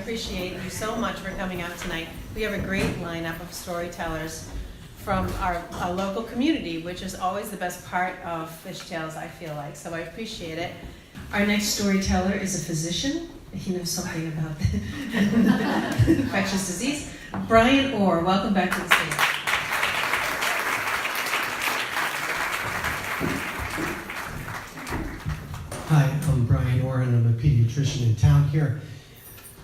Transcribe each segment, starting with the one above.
appreciate you so much for coming out tonight. We have a great lineup of storytellers from our local community, which is always the best part of Fish Tales, I feel like, so I appreciate it. Our next storyteller is a physician. He knows something about infectious disease. Brian Orr, welcome back to the stage. Hi, I'm Brian Orr, and I'm a pediatrician in town here.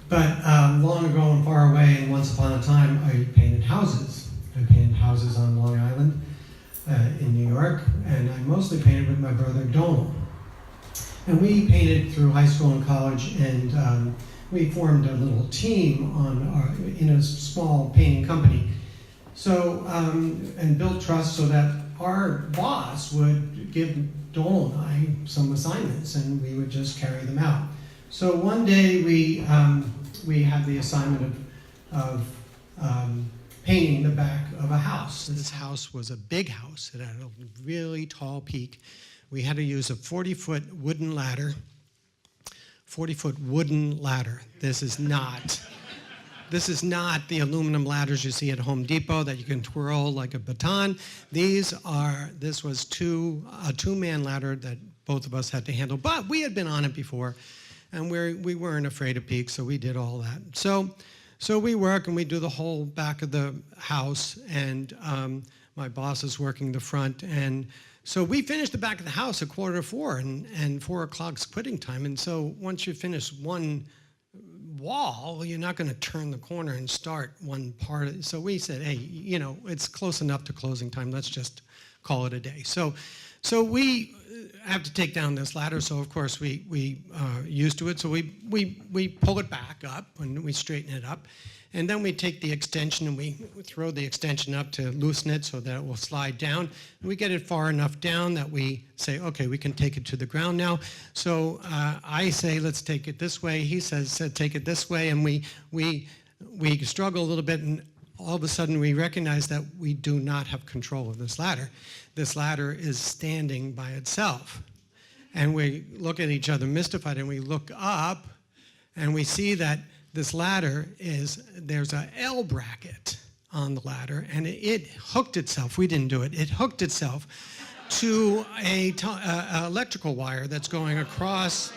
But long ago and far away, and once upon a time, I painted houses. I painted houses on Long Island in New York, and I mostly painted with my brother Donald. And we painted through high school and college, and we formed a little team in a small painting company. So, and built trust so that our boss would give Donald and I some assignments, and we would just carry them out. So one day we had the assignment of painting the back of a house. This house was a big house. It had a really tall peak. We had to use a 40-foot wooden ladder. 40-foot wooden ladder. This is not the aluminum ladders you see at Home Depot that you can twirl like a baton. This was a two-man ladder that both of us had to handle. But we had been on it before, and we weren't afraid of peaks, so we did all that. So we work and we do the whole back of the house, and my boss is working the front, and so we finished the back of the house at 3:45, and 4 o'clock's quitting time. And so once you finish one wall, you're not going to turn the corner and start one part. So we said, hey, it's close enough to closing time. Let's just call it a day. So we have to take down this ladder. So of course we used to it. So we pull it back up and we straighten it up. And then we take the extension and we throw the extension up to loosen it so that it will slide down. And we get it far enough down that we say, okay, we can take it to the ground now. So I say, let's take it this way. He says, take it this way. And we struggle a little bit, and all of a sudden we recognize that we do not have control of this ladder. This ladder is standing by itself. And we look at each other mystified, and we look up and we see that this ladder there's a L bracket on the ladder, and it hooked itself. We didn't do it. It hooked itself to a electrical wire that's going across.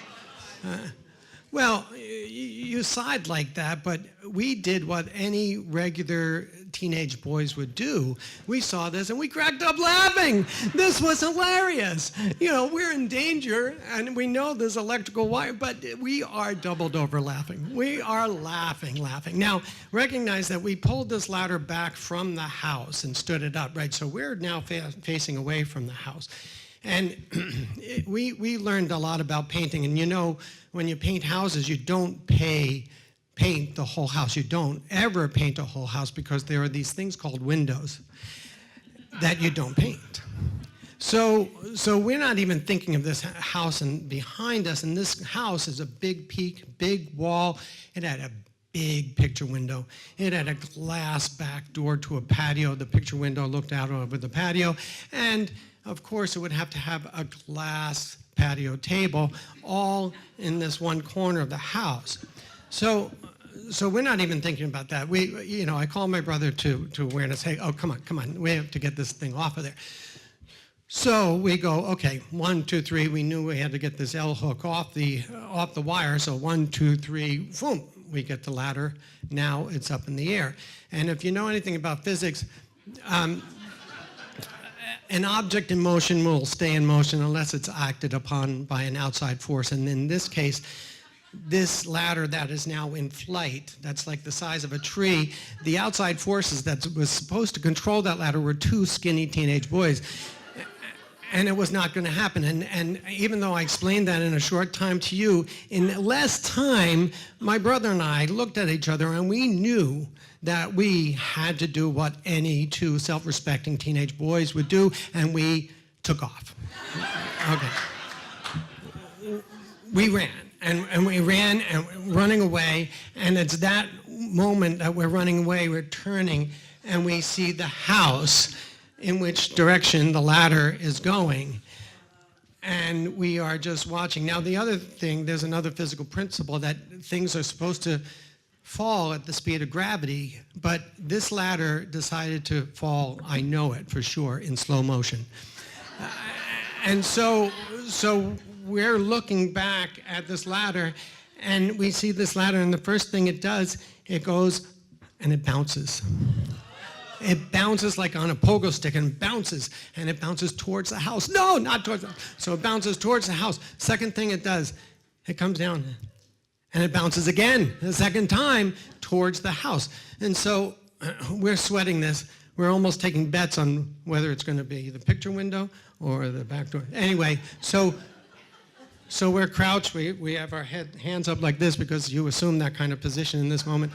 Well, you sighed like that, but we did what any regular teenage boys would do. We saw this and we cracked up laughing. This was hilarious. We're in danger and we know there's electrical wire, but we are doubled over laughing. We are laughing. Now, recognize that we pulled this ladder back from the house and stood it up, right? So we're now facing away from the house. And we learned a lot about painting. And when you paint houses, you don't paint the whole house. You don't ever paint a whole house because there are these things called windows that you don't paint. So we're not even thinking of this house and behind us. And this house is a big peak, big wall. It had a big picture window. It had a glass back door to a patio. The picture window looked out over the patio. And of course, it would have to have a glass patio table all in this one corner of the house. So we're not even thinking about that. I call my brother to awareness. Hey, oh, come on. We have to get this thing off of there. So we go, okay, 1, 2, 3. We knew we had to get this L hook off the wire. So 1, 2, 3, boom. We get the ladder. Now it's up in the air. And if you know anything about physics, an object in motion will stay in motion unless it's acted upon by an outside force. And in this case, this ladder that is now in flight, that's like the size of a tree, the outside forces that was supposed to control that ladder were 2 skinny teenage boys. And it was not going to happen. And even though I explained that in a short time to you, in less time, my brother and I looked at each other and we knew that we had to do what any 2 self-respecting teenage boys would do, and we took off. Okay. We ran, and we ran, and running away, and it's that moment that we're running away, we're turning, and we see the house in which direction the ladder is going. And we are just watching. Now, the other thing, there's another physical principle that things are supposed to fall at the speed of gravity, but this ladder decided to fall, I know it for sure, in slow motion. And so we're looking back at this ladder, and we see this ladder, and the first thing it does, it goes and it bounces. It bounces like on a pogo stick, and it bounces towards the house. No, not towards the house. So it bounces towards the house. Second thing it does, it comes down, and it bounces again, the second time, towards the house. And so we're sweating this. We're almost taking bets on whether it's going to be the picture window or the back door. Anyway, so we're crouched. We have our hands up like this because you assume that kind of position in this moment.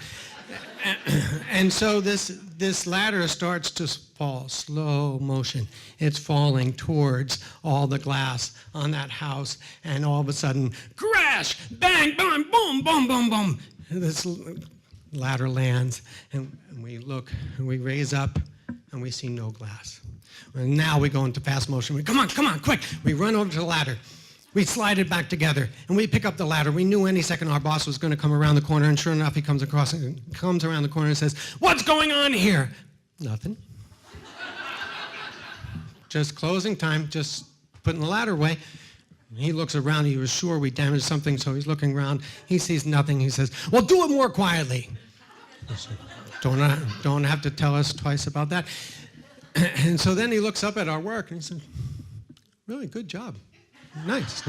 And so this ladder starts to fall, slow motion. It's falling towards all the glass on that house, and all of a sudden, crash, bang, bang, boom, boom, boom, boom. This ladder lands, and we look, and we raise up, and we see no glass. And now we go into fast motion. Come on, quick. We run over to the ladder. We slide it back together, and we pick up the ladder. We knew any second our boss was going to come around the corner, and sure enough, he comes around the corner and says, "What's going on here?" Nothing. Just closing time, just putting the ladder away. He looks around. He was sure we damaged something, so he's looking around. He sees nothing. He says, "Well, do it more quietly." Don't have to tell us twice about that. And so then he looks up at our work, and he said, "Really good job. Nice.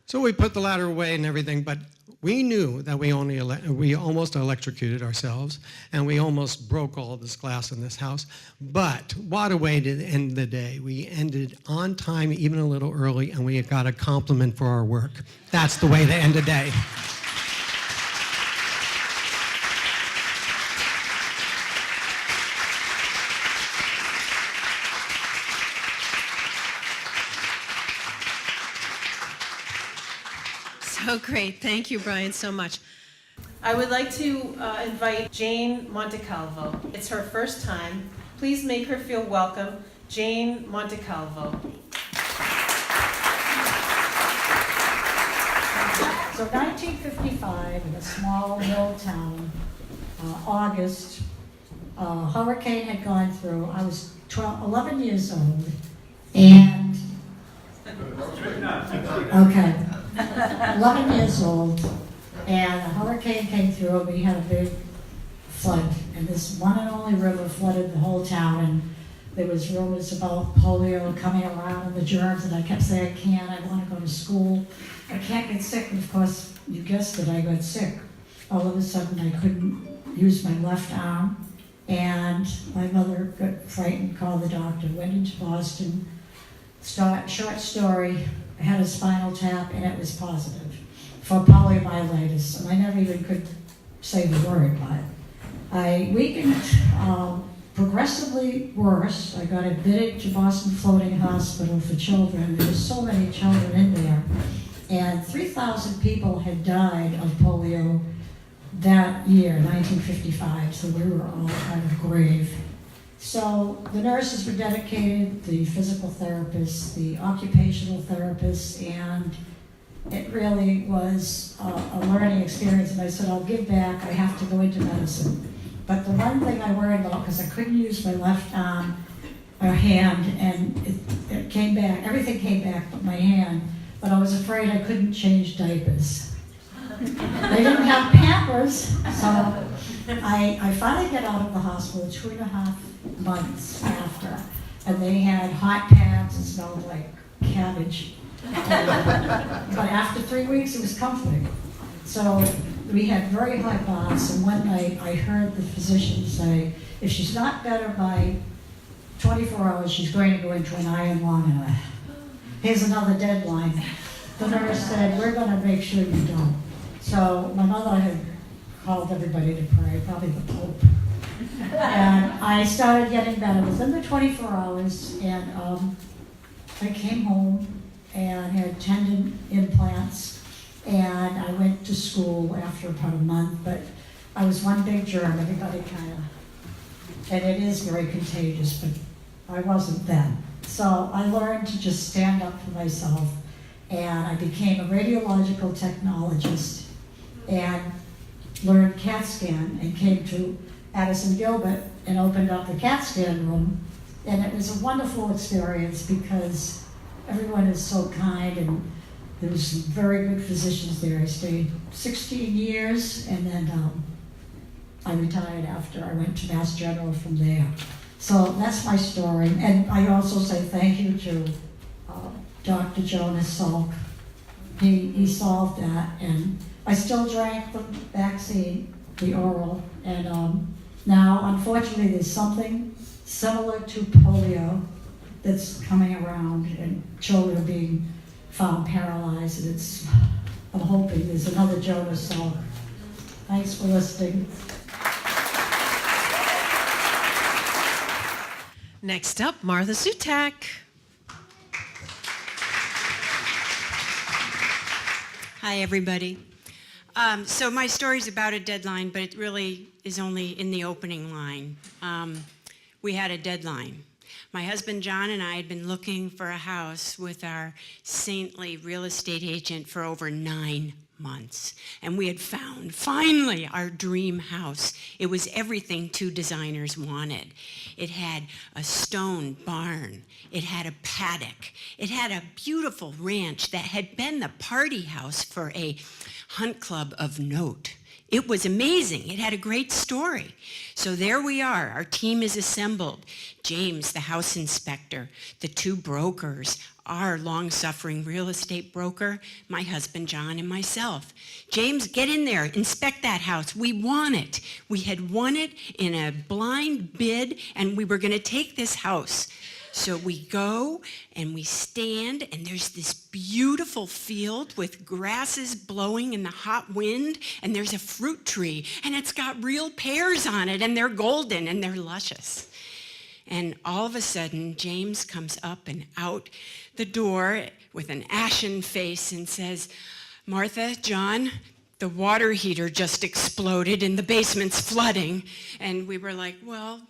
So we put the ladder away and everything, but we knew that we almost electrocuted ourselves, and we almost broke all this glass in this house. But what a way to end the day. We ended on time, even a little early, and we got a compliment for our work. That's the way to end a day. So great. Thank you, Brian, so much. I would like to invite Jane Montecalvo. It's her first time. Please make her feel welcome. Jane Montecalvo. So 1955, in a small mill town, August, a hurricane had gone through. I was 11 years old, and, okay, 11 years old, and a hurricane came through, and we had a big flood, and this one and only river flooded the whole town, and there was rumors about polio coming around and the germs, and I kept saying, I want to go to school. I can't get sick, and of course, you guessed it, I got sick. All of a sudden, I couldn't use my left arm, and my mother got frightened, called the doctor, went into Boston. Short story, I had a spinal tap, and it was positive for poliomyelitis, and I never even could say the word, but I weakened progressively worse. I got admitted to Boston Floating Hospital for Children. There were so many children in there, and 3,000 people had died of polio that year, 1955, so we were all kind of grave. So the nurses were dedicated, the physical therapists, the occupational therapists, and it really was a learning experience. And I said, I'll give back, I have to go into medicine. But the one thing I worried about, because I couldn't use my left arm or hand, and it came back, everything came back but my hand, but I was afraid I couldn't change diapers. They didn't have Pampers, so I finally got out of the hospital 2.5 months after, and they had hot pads and smelled like cabbage. But after 3 weeks, it was comforting. So we had very high baths, and one night I heard the physician say, if she's not better by 24 hours, she's going to go into an iron lung. And here's another deadline. The nurse said, we're going to make sure you don't. So my mother had called everybody to pray, probably the Pope. And I started getting better within the 24 hours, and I came home and had tendon implants, and I went to school after about a month, but I was one big germ, everybody kind of, and it is very contagious, but I wasn't then. So I learned to just stand up for myself, and I became a radiological technologist, and learned CAT scan and came to Addison Gilbert and opened up the CAT scan room. And it was a wonderful experience because everyone is so kind, and there was some very good physicians there. I stayed 16 years, and then I retired after. I went to Mass General from there. So that's my story. And I also say thank you to Dr. Jonas Salk. He solved that, and I still drank the vaccine, the oral, and now, unfortunately, there's something similar to polio that's coming around, and children are being found paralyzed, and I'm hoping there's another Jonas Salk. Thanks for listening. Next up, Martha Sutak. Hi, everybody. So my story's about a deadline, but it really is only in the opening line. We had a deadline. My husband John and I had been looking for a house with our saintly real estate agent for over 9 months. And we had found, finally, our dream house. It was everything 2 designers wanted. It had a stone barn. It had a paddock. It had a beautiful ranch that had been the party house for a hunt club of note. It was amazing. It had a great story. So there we are. Our team is assembled. James, the house inspector, the 2 brokers, our long-suffering real estate broker, my husband John, and myself. James, get in there. Inspect that house. We want it. We had won it in a blind bid, and we were going to take this house. So we go and we stand, and there's this beautiful field with grasses blowing in the hot wind, and there's a fruit tree, and it's got real pears on it, and they're golden and they're luscious. And all of a sudden, James comes up and out the door with an ashen face and says, "Martha, John, the water heater just exploded and the basement's flooding." And we were like, well,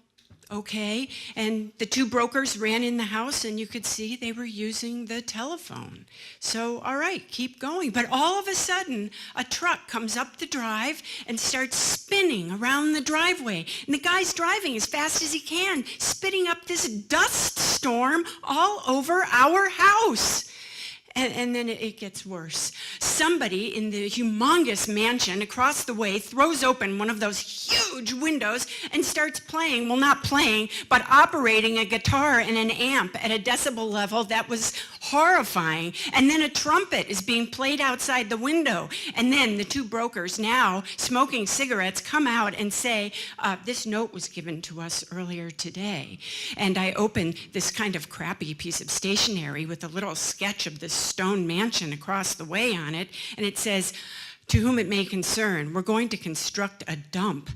okay. And the 2 brokers ran in the house, and you could see they were using the telephone. So, all right, keep going. But all of a sudden, a truck comes up the drive and starts spinning around the driveway. And the guy's driving as fast as he can, spitting up this dust storm all over our house. And then it gets worse. Somebody in the humongous mansion across the way throws open one of those huge windows and starts playing, well, not playing, but operating a guitar and an amp at a decibel level that was horrifying. And then a trumpet is being played outside the window. And then the 2 brokers, now smoking cigarettes, come out and say, this note was given to us earlier today. And I open this kind of crappy piece of stationery with a little sketch of this stone mansion across the way on it, and it says, "To whom it may concern, we're going to construct a dump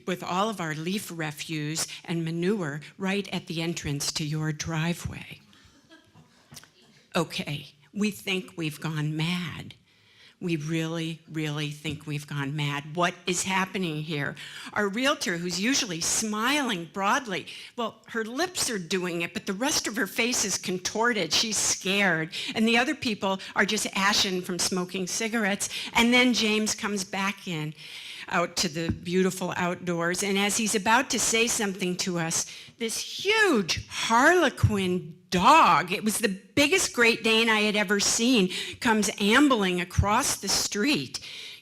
with all of our leaf refuse and manure right at the entrance to your driveway." Okay, we think we've gone mad. We really, really think we've gone mad. What is happening here? Our realtor, who's usually smiling broadly, well, her lips are doing it, but the rest of her face is contorted. She's scared. And the other people are just ashen from smoking cigarettes. And then James comes back in, out to the beautiful outdoors. And as he's about to say something to us, this huge Harlequin dog, it was the biggest Great Dane I had ever seen, comes ambling across the street,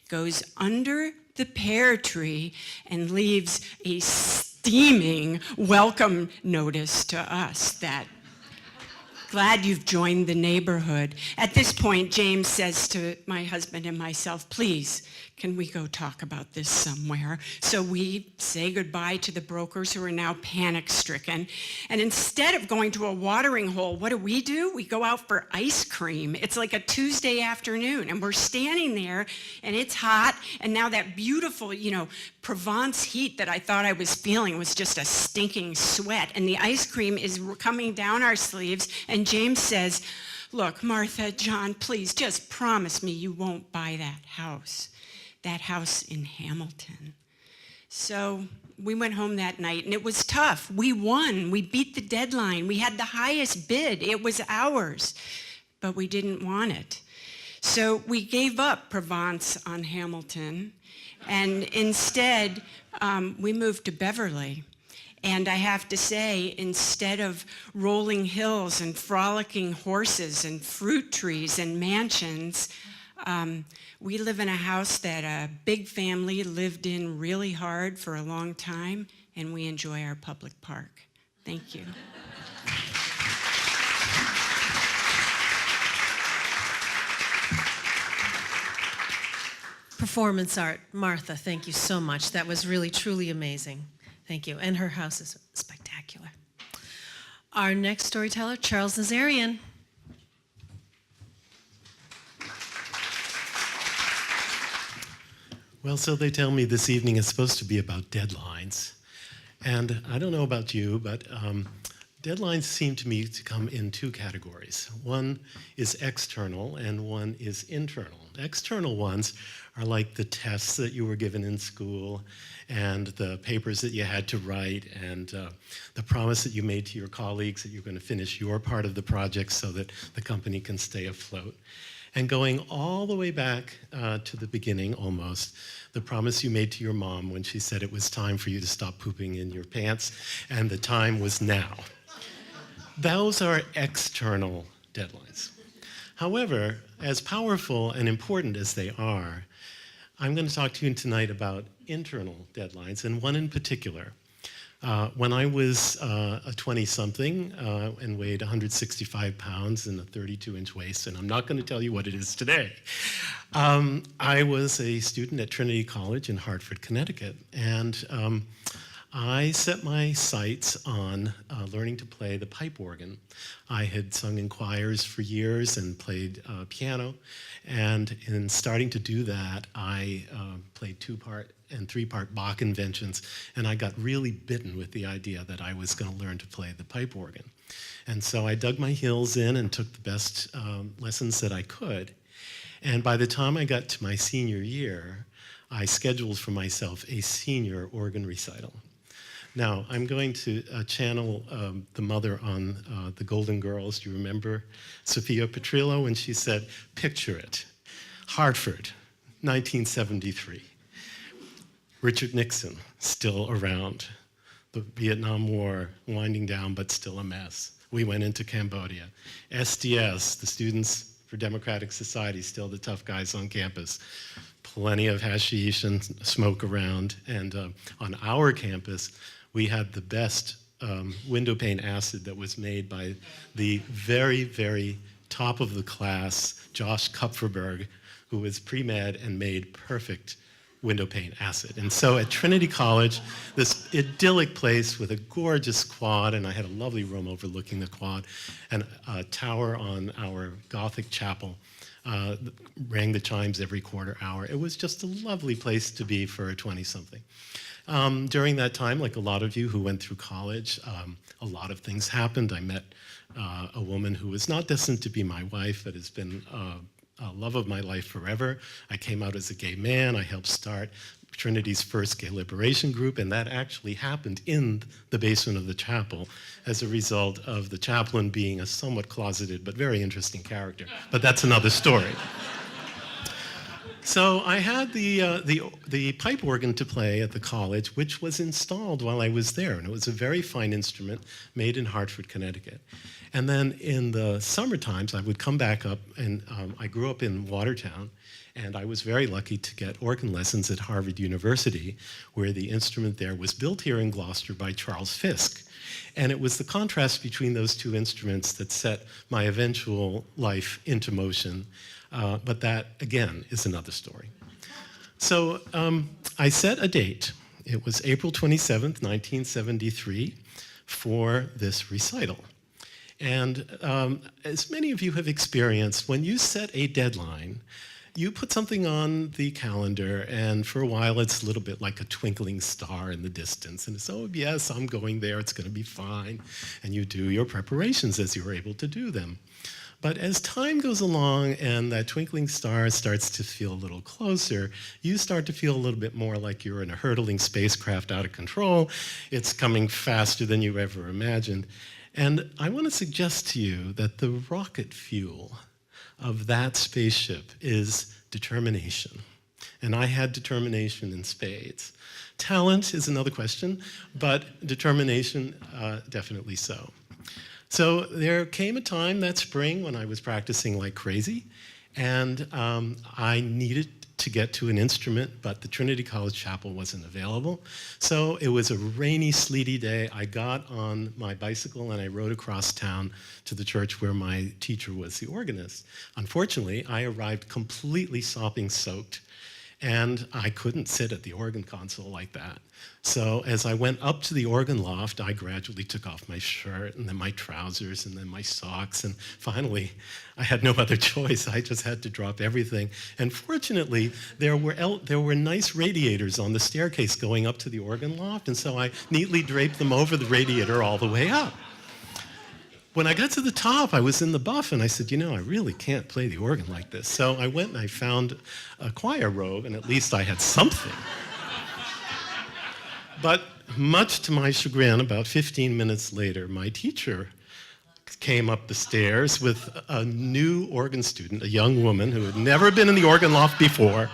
goes under the pear tree, and leaves a steaming welcome notice to us that, "Glad you've joined the neighborhood." At this point, James says to my husband and myself, "Please, can we go talk about this somewhere?" So we say goodbye to the brokers, who are now panic-stricken. And instead of going to a watering hole, what do? We go out for ice cream. It's like a Tuesday afternoon, and we're standing there, and it's hot, and now that beautiful, Provence heat that I thought I was feeling was just a stinking sweat, and the ice cream is coming down our sleeves, and James says, "Look, Martha, John, please just promise me you won't buy that house in Hamilton." So we went home that night, and it was tough. We won. We beat the deadline. We had the highest bid. It was ours, but we didn't want it. So we gave up Provence on Hamilton, And instead, we moved to Beverly. And I have to say, instead of rolling hills and frolicking horses and fruit trees and mansions, we live in a house that a big family lived in really hard for a long time, and we enjoy our public park. Thank you. Performance art. Martha, thank you so much. That was really, truly amazing. Thank you. And her house is spectacular. Our next storyteller, Charles Azarian. Well, so they tell me this evening is supposed to be about deadlines. And I don't know about you, but deadlines seem to me to come in two categories. One is external and one is internal. External ones are like the tests that you were given in school and the papers that you had to write and the promise that you made to your colleagues that you're going to finish your part of the project so that the company can stay afloat. And going all the way back to the beginning almost, the promise you made to your mom when she said it was time for you to stop pooping in your pants and the time was now. Those are external deadlines. However, as powerful and important as they are, I'm going to talk to you tonight about internal deadlines, and one in particular. When I was a 20-something and weighed 165 pounds and a 32-inch waist, and I'm not going to tell you what it is today, I was a student at Trinity College in Hartford, Connecticut, and I set my sights on learning to play the pipe organ. I had sung in choirs for years and played piano, and in starting to do that, I played two-part and three-part Bach inventions, and I got really bitten with the idea that I was going to learn to play the pipe organ. And so I dug my heels in and took the best lessons that I could. And by the time I got to my senior year, I scheduled for myself a senior organ recital. Now, I'm going to channel the mother on The Golden Girls. Do you remember Sophia Petrillo when she said, "Picture it, Hartford, 1973. Richard Nixon, still around. The Vietnam War winding down, but still a mess. We went into Cambodia. SDS, the Students for Democratic Society, still the tough guys on campus. Plenty of hashish and smoke around. And on our campus, we had the best window pane acid that was made by the very, very top of the class, Josh Kupferberg, who was pre-med and made perfect window pane acid. And so at Trinity College, this idyllic place with a gorgeous quad, and I had a lovely room overlooking the quad, and a tower on our Gothic chapel, rang the chimes every quarter hour. It was just a lovely place to be for a 20-something. During that time, like a lot of you who went through college, a lot of things happened. I met a woman who was not destined to be my wife, but has been love of my life forever. I came out as a gay man. I helped start Trinity's first gay liberation group, and that actually happened in the basement of the chapel as a result of the chaplain being a somewhat closeted but very interesting character. But that's another story. So I had the pipe organ to play at the college, which was installed while I was there, and it was a very fine instrument made in Hartford, Connecticut. And then in the summer times, I would come back up, and I grew up in Watertown, and I was very lucky to get organ lessons at Harvard University, where the instrument there was built here in Gloucester by Charles Fisk. And it was the contrast between those two instruments that set my eventual life into motion. But that, again, is another story. So I set a date. It was April 27th, 1973, for this recital. And as many of you have experienced, when you set a deadline, you put something on the calendar, and for a while it's a little bit like a twinkling star in the distance. And it's, oh, yes, I'm going there, it's going to be fine. And you do your preparations as you're able to do them. But as time goes along and that twinkling star starts to feel a little closer, you start to feel a little bit more like you're in a hurtling spacecraft out of control. It's coming faster than you ever imagined. And I want to suggest to you that the rocket fuel of that spaceship is determination. and I had determination in spades. Talent is another question, but determination, definitely so. So there came a time that spring when I was practicing like crazy, and I needed to get to an instrument, but the Trinity College Chapel wasn't available. So it was a rainy, sleety day. I got on my bicycle and I rode across town to the church where my teacher was the organist. Unfortunately, I arrived completely sopping soaked, and I couldn't sit at the organ console like that. So as I went up to the organ loft, I gradually took off my shirt and then my trousers and then my socks, and finally I had no other choice. I just had to drop everything. And fortunately, there were nice radiators on the staircase going up to the organ loft, and so I neatly draped them over the radiator all the way up. When I got to the top, I was in the buff, and I said, I really can't play the organ like this. So I went and I found a choir robe, and at least I had something. But much to my chagrin, about 15 minutes later, my teacher came up the stairs with a new organ student, a young woman who had never been in the organ loft before.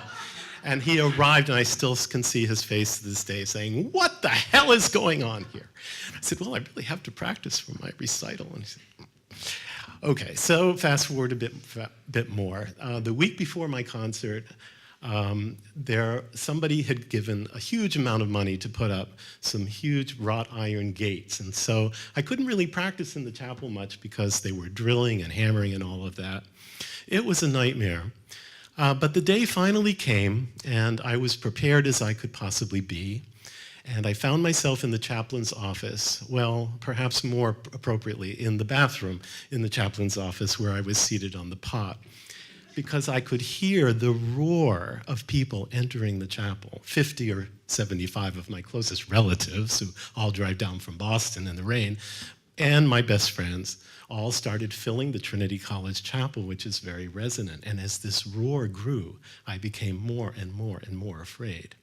And he arrived, and I still can see his face to this day, saying, "What the hell is going on here?" I said, "Well, I really have to practice for my recital." And he said, "Okay, so fast forward a bit more. The week before my concert, somebody had given a huge amount of money to put up some huge wrought iron gates. And so I couldn't really practice in the chapel much because they were drilling and hammering and all of that. It was a nightmare. But the day finally came, and I was prepared as I could possibly be. And I found myself in the chaplain's office, well, perhaps more appropriately, in the bathroom in the chaplain's office where I was seated on the pot, because I could hear the roar of people entering the chapel. 50 or 75 of my closest relatives, who all drive down from Boston in the rain, and my best friends, all started filling the Trinity College Chapel, which is very resonant. And as this roar grew, I became more and more and more afraid.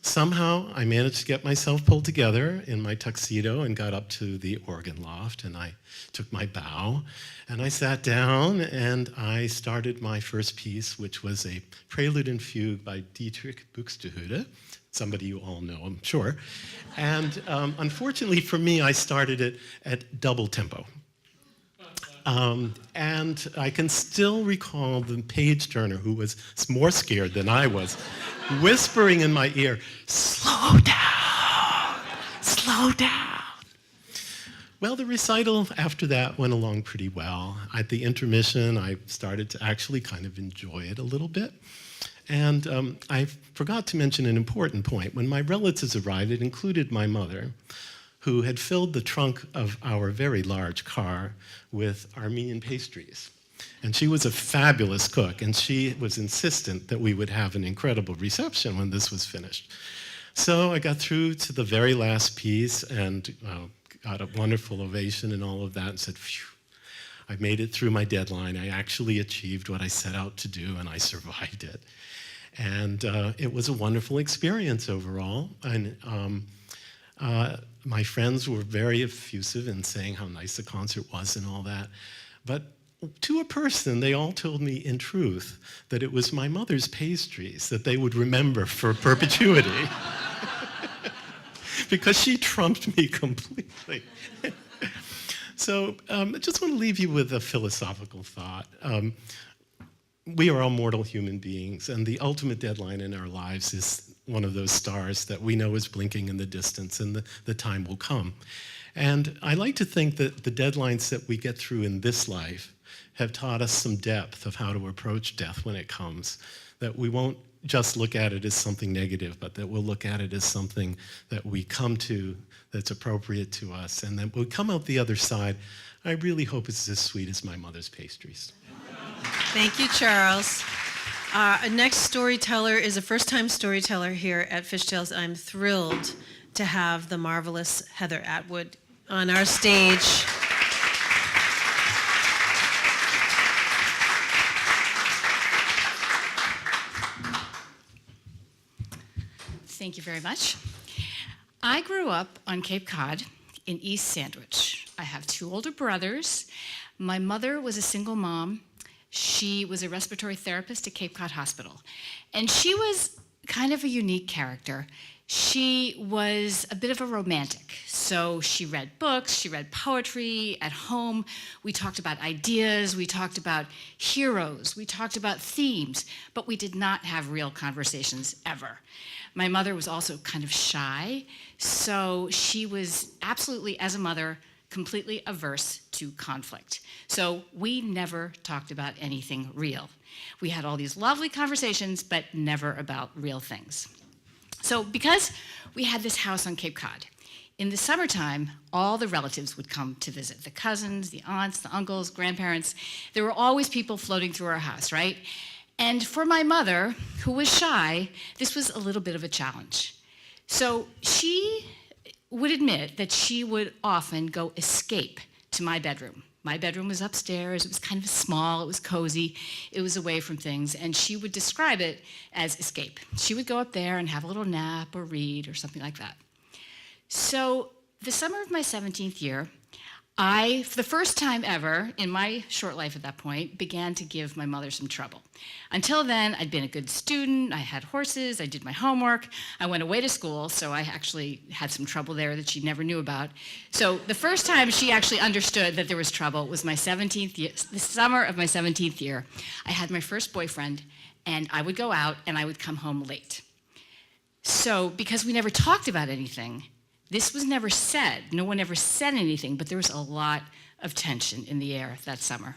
Somehow, I managed to get myself pulled together in my tuxedo and got up to the organ loft, and I took my bow, and I sat down, and I started my first piece, which was a prelude and fugue by Dietrich Buxtehude, somebody you all know, I'm sure. And unfortunately for me, I started it at double tempo. And I can still recall the page turner, who was more scared than I was, whispering in my ear, "Slow down, slow down." Well, the recital after that went along pretty well. At the intermission, I started to actually kind of enjoy it a little bit. And I forgot to mention an important point. When my relatives arrived, it included my mother, who had filled the trunk of our very large car with Armenian pastries. And she was a fabulous cook, and she was insistent that we would have an incredible reception when this was finished. So I got through to the very last piece and got a wonderful ovation and all of that, and said, "Phew, I made it through my deadline. I actually achieved what I set out to do, and I survived it." And it was a wonderful experience overall. And my friends were very effusive in saying how nice the concert was and all that. But to a person, they all told me in truth that it was my mother's pastries that they would remember for perpetuity. Because she trumped me completely. So I just want to leave you with a philosophical thought. We are all mortal human beings, and the ultimate deadline in our lives is one of those stars that we know is blinking in the distance, and the time will come. And I like to think that the deadlines that we get through in this life have taught us some depth of how to approach death when it comes, that we won't just look at it as something negative, but that we'll look at it as something that we come to that's appropriate to us, and that we'll come out the other side. I really hope it's as sweet as my mother's pastries. Thank you, Charles. Our next storyteller is a first-time storyteller here at Fishtails. I'm thrilled to have the marvelous Heather Atwood on our stage. Thank you very much. I grew up on Cape Cod in East Sandwich. I have two older brothers. My mother was a single mom. She was a respiratory therapist at Cape Cod Hospital. And she was kind of a unique character. She was a bit of a romantic. So she read books, she read poetry at home. We talked about ideas, we talked about heroes, we talked about themes, but we did not have real conversations ever. My mother was also kind of shy, so she was absolutely, as a mother, completely averse to conflict. So we never talked about anything real. We had all these lovely conversations, but never about real things. So because we had this house on Cape Cod, in the summertime, all the relatives would come to visit, the cousins, the aunts, the uncles, grandparents. There were always people floating through our house, right? And for my mother, who was shy, this was a little bit of a challenge. So she would admit that she would often go escape to my bedroom. My bedroom was upstairs, it was kind of small, it was cozy, it was away from things, and she would describe it as escape. She would go up there and have a little nap or read or something like that. So the summer of my 17th year, I, for the first time ever in my short life at that point, began to give my mother some trouble. Until then, I'd been a good student, I had horses, I did my homework, I went away to school, so I actually had some trouble there that she never knew about. So the first time she actually understood that there was trouble was my 17th year, the summer of my 17th year. I had my first boyfriend, and I would go out and I would come home late. So because we never talked about anything, this was never said. No one ever said anything, but there was a lot of tension in the air that summer.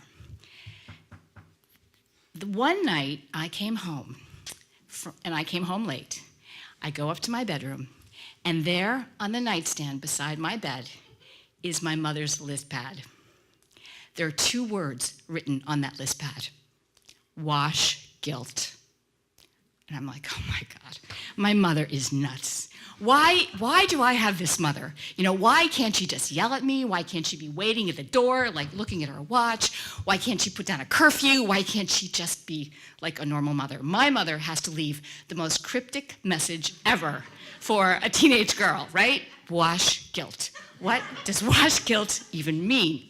The one night I came home, and I came home late. I go up to my bedroom, and there on the nightstand beside my bed is my mother's list pad. There are 2 words written on that list pad: wash guilt. And I'm like, oh my God, my mother is nuts. Why do I have this mother? You know, why can't she just yell at me? Why can't she be waiting at the door, like looking at her watch? Why can't she put down a curfew? Why can't she just be like a normal mother? My mother has to leave the most cryptic message ever for a teenage girl, right? Wash guilt. What does wash guilt even mean?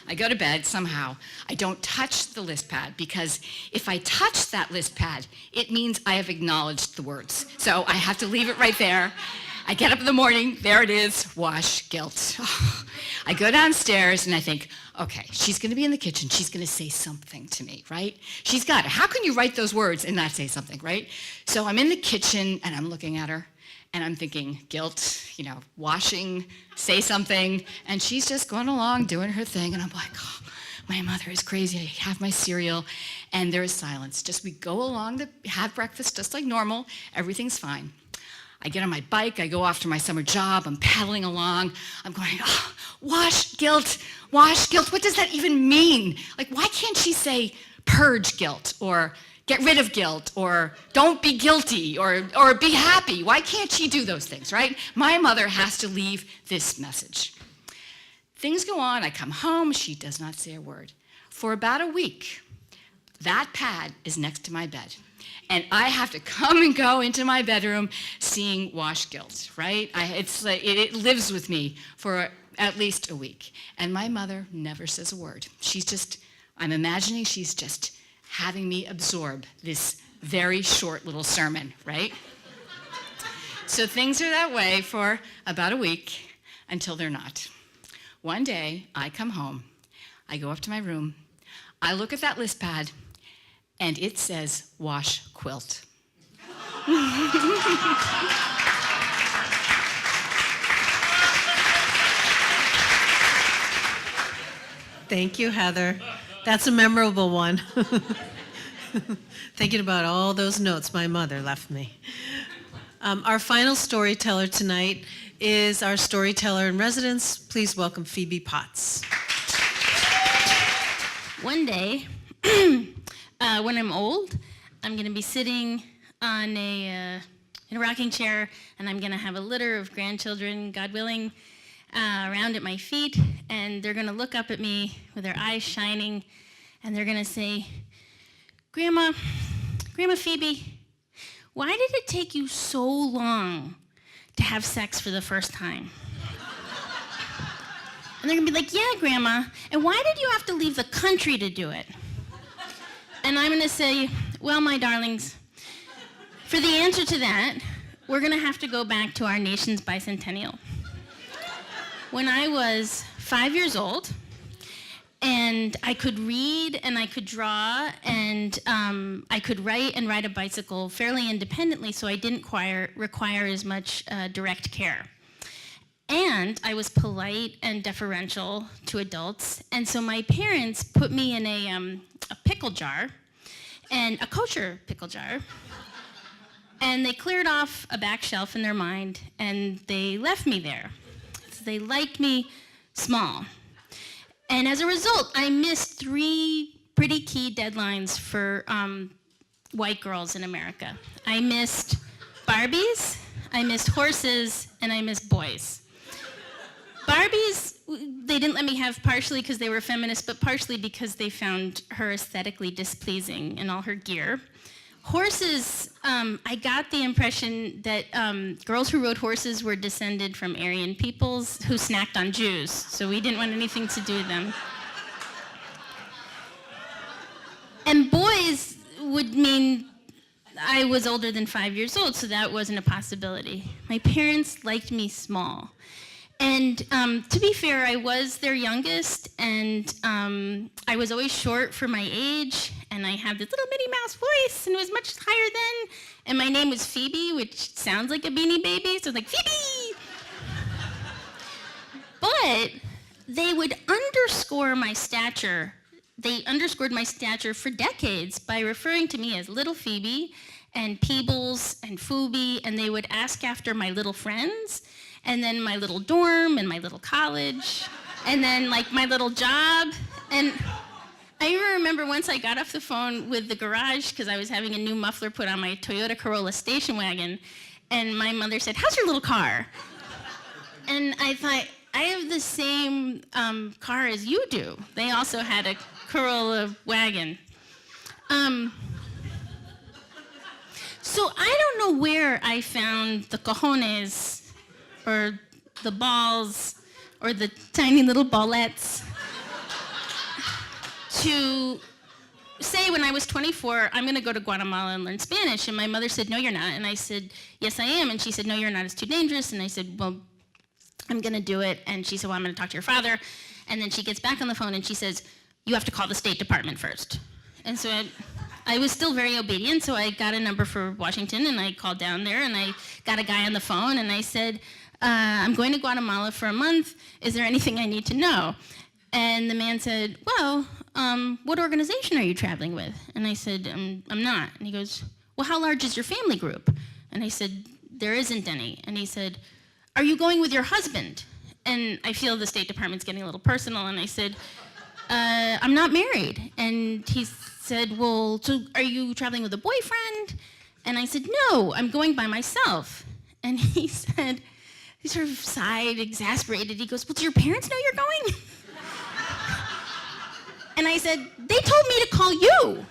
I go to bed somehow. I don't touch the list pad, because if I touch that list pad, it means I have acknowledged the words. So I have to leave it right there. I get up in the morning, there it is, wash guilt. I go downstairs and I think, okay, she's gonna be in the kitchen, she's gonna say something to me, right? She's got it. How can you write those words and not say something, right? So I'm in the kitchen and I'm looking at her, and I'm thinking, guilt, you know, washing, say something, and she's just going along doing her thing, and I'm like, oh, my mother is crazy. I have my cereal, and there is silence. Just we go along to have breakfast just like normal, everything's fine. I get on my bike, I go off to my summer job, I'm paddling along, I'm going, oh, wash guilt, what does that even mean? Like, why can't she say purge guilt, or get rid of guilt, or don't be guilty, or be happy? Why can't she do those things, right? My mother has to leave this message. Things go on, I come home, she does not say a word. For about a week, that pad is next to my bed. And I have to come and go into my bedroom seeing wash guilt, right? It lives with me for at least a week. And my mother never says a word. I'm imagining she's just having me absorb this very short little sermon, right? So things are that way for about a week until they're not. One day, I come home, I go up to my room, I look at that list pad, and it says, wash quilt. Thank you, Heather. That's a memorable one. Thinking about all those notes my mother left me. Our final storyteller tonight is our storyteller in residence. Please welcome Phoebe Potts. One day, when I'm old, I'm going to be sitting on in a rocking chair, and I'm going to have a litter of grandchildren, God willing, around at my feet, and they're going to look up at me with their eyes shining, and they're going to say, Grandma Phoebe, why did it take you so long to have sex for the first time? And they're going to be like, yeah, Grandma, and why did you have to leave the country to do it? And I'm going to say, well, my darlings, for the answer to that, we're going to have to go back to our nation's bicentennial. When I was 5 years old, and I could read and I could draw and I could write and ride a bicycle fairly independently, so I didn't require as much direct care. And I was polite and deferential to adults, and so my parents put me in a pickle jar, and a kosher pickle jar, and they cleared off a back shelf in their mind, and they left me there. So they liked me small. And as a result, I missed 3 pretty key deadlines for white girls in America. I missed Barbies, I missed horses, and I missed boys. Barbies, they didn't let me have partially because they were feminist, but partially because they found her aesthetically displeasing in all her gear. Horses, I got the impression that girls who rode horses were descended from Aryan peoples who snacked on Jews, so we didn't want anything to do with them. And boys would mean I was older than 5 years old, so that wasn't a possibility. My parents liked me small. And to be fair, I was their youngest, and I was always short for my age, and I had this little Minnie Mouse voice, and it was much higher then, and my name was Phoebe, which sounds like a Beanie Baby, so it's like, Phoebe! But they would underscore my stature. They underscored my stature for decades by referring to me as Little Phoebe, and Peebles, and Phoebe, and they would ask after my little friends, and then my little dorm, and my little college, and then like my little job. And I even remember once I got off the phone with the garage because I was having a new muffler put on my Toyota Corolla station wagon, and my mother said, "How's your little car?" And I thought, I have the same car as you do. They also had a Corolla wagon. So I don't know where I found the cojones or the balls or the tiny little ballettes to say when I was 24, I'm going to go to Guatemala and learn Spanish. And my mother said, "No, you're not." And I said, "Yes, I am." And she said, "No, you're not. It's too dangerous." And I said, "Well, I'm going to do it." And she said, "Well, I'm going to talk to your father." And then she gets back on the phone and she says, "You have to call the State Department first." And so I was still very obedient, so I got a number for Washington, and I called down there, and I got a guy on the phone, and I said, "I'm going to Guatemala for a month. Is there anything I need to know?" And the man said, "Well, what organization are you traveling with?" And I said, I'm not." And he goes, "Well, how large is your family group?" And I said, "There isn't any." And he said, "Are you going with your husband?" And I feel the State Department's getting a little personal, and I said, "I'm not married." And he said, "Well, so are you traveling with a boyfriend?" And I said, "No, I'm going by myself." And he said, he sort of sighed, exasperated. He goes, "Well, do your parents know you're going?" And I said, "They told me to call you."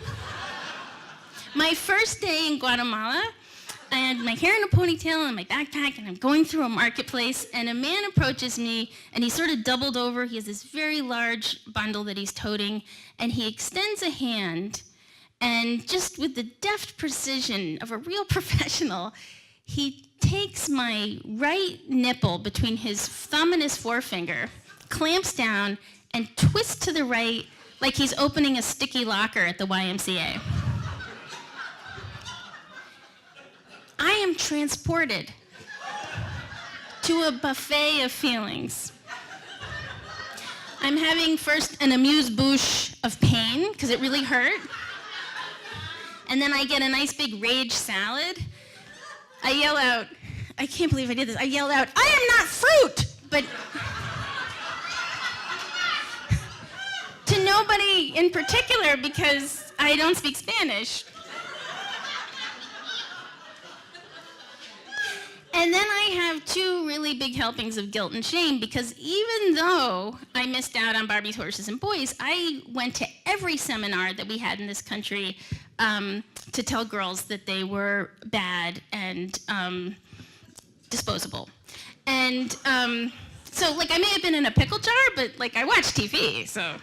My first day in Guatemala, I had my hair in a ponytail and my backpack, and I'm going through a marketplace, and a man approaches me, and he sort of doubled over. He has this very large bundle that he's toting, and he extends a hand, and just with the deft precision of a real professional, he takes my right nipple between his thumb and his forefinger, clamps down, and twists to the right like he's opening a sticky locker at the YMCA. I am transported to a buffet of feelings. I'm having first an amuse-bouche of pain, because it really hurt. And then I get a nice big rage salad. I yell out, I can't believe I did this. I yelled out, "I am not fruit!" But to nobody in particular, because I don't speak Spanish. And then I have 2 really big helpings of guilt and shame, because even though I missed out on Barbies, Horses, and Boys, I went to every seminar that we had in this country to tell girls that they were bad and disposable. And so, like, I may have been in a pickle jar, but, like, I watched TV, so.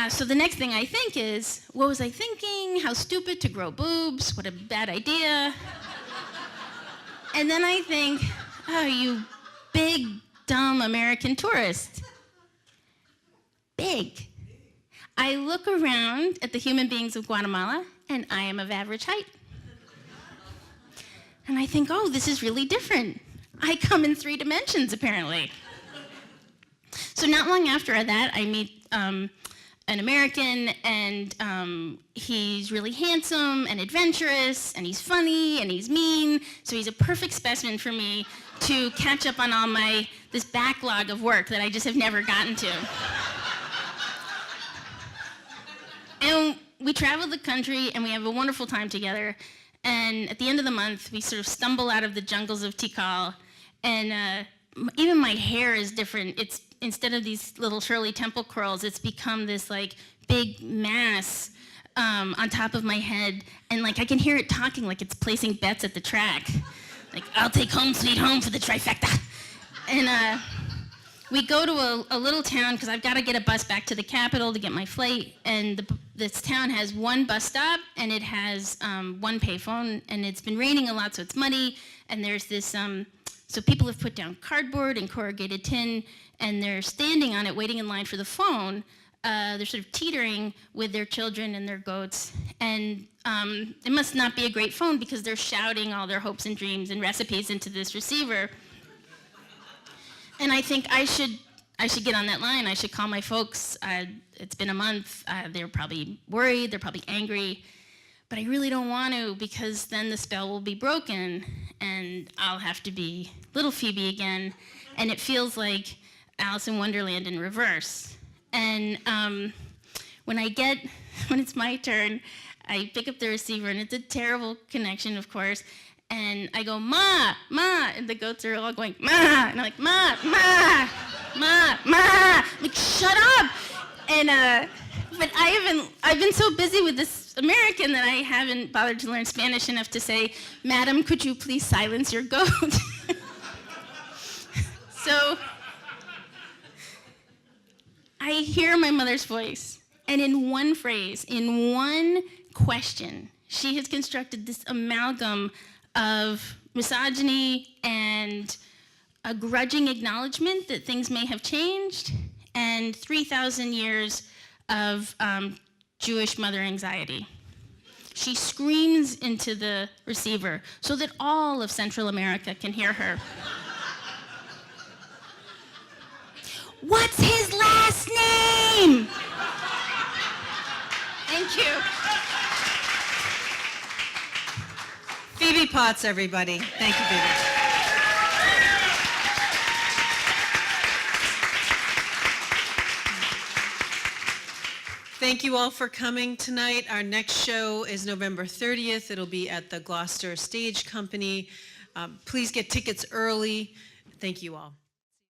So the next thing I think is, what was I thinking? How stupid to grow boobs. What a bad idea. And then I think, oh, you big, dumb American tourist. Big. I look around at the human beings of Guatemala, and I am of average height. And I think, oh, this is really different. I come in 3 dimensions, apparently. So not long after that, I meet an American, and he's really handsome and adventurous, and he's funny, and he's mean, so he's a perfect specimen for me to catch up on all this backlog of work that I just have never gotten to. And we travel the country, and we have a wonderful time together, and at the end of the month, we sort of stumble out of the jungles of Tikal, and even my hair is different. It's instead of these little Shirley Temple curls, it's become this like big mass on top of my head, and like I can hear it talking like it's placing bets at the track. Like, I'll take home sweet home for the trifecta. And we go to a little town because I've got to get a bus back to the capital to get my flight, and this town has 1 bus stop, and it has 1 payphone, and it's been raining a lot, so it's muddy, and there's this, so people have put down cardboard and corrugated tin, and they're standing on it waiting in line for the phone. They're sort of teetering with their children and their goats, and it must not be a great phone because they're shouting all their hopes and dreams and recipes into this receiver. And I think I should get on that line. I should call my folks. It's been a month. They're probably worried. They're probably angry. But I really don't want to because then the spell will be broken and I'll have to be little Phoebe again. And it feels like Alice in Wonderland in reverse. And when it's my turn, I pick up the receiver and it's a terrible connection, of course. And I go, Ma, Ma, and the goats are all going, Ma, and I'm like, Ma, Ma, Ma, Ma, I'm like, shut up. And, but I've been so busy with this American that I haven't bothered to learn Spanish enough to say, Madam, could you please silence your goat? So I hear my mother's voice, and in one phrase, in one question, she has constructed this amalgam of misogyny and a grudging acknowledgement that things may have changed, and 3,000 years of Jewish mother anxiety. She screams into the receiver so that all of Central America can hear her. What's his last name? Thank you. Phoebe Potts, everybody. Thank you, Phoebe. Thank you all for coming tonight. Our next show is November 30th. It'll be at the Gloucester Stage Company. Please get tickets early. Thank you all.